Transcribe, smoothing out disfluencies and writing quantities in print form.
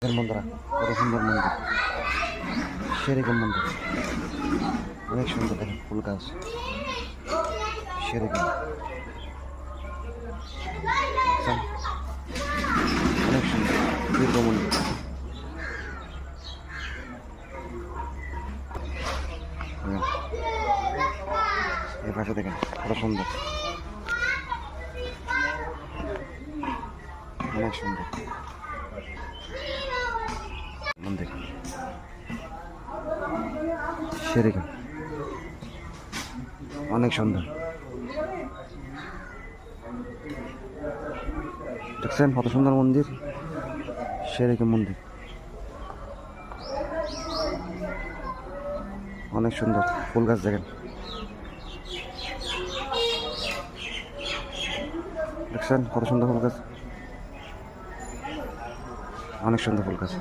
বন্ধুরা, কত সুন্দর মন্দির, সেরকম মন্দির, অনেক সুন্দর। দেখেন ফুল গাছ, সেরকম অনেক সুন্দর দীর্ঘ মন্দির। এই পাশে দেখেন কত সুন্দর, অনেক সুন্দর মন্দির, সেরকম অনেক সুন্দর। দেখছেন কত সুন্দর মন্দির, সেরকম মন্দির, অনেক সুন্দর ফুল গাছ। দেখেন দেখছেন কত সুন্দর ফুল গাছ, অনেক সুন্দর ফুল গাছ।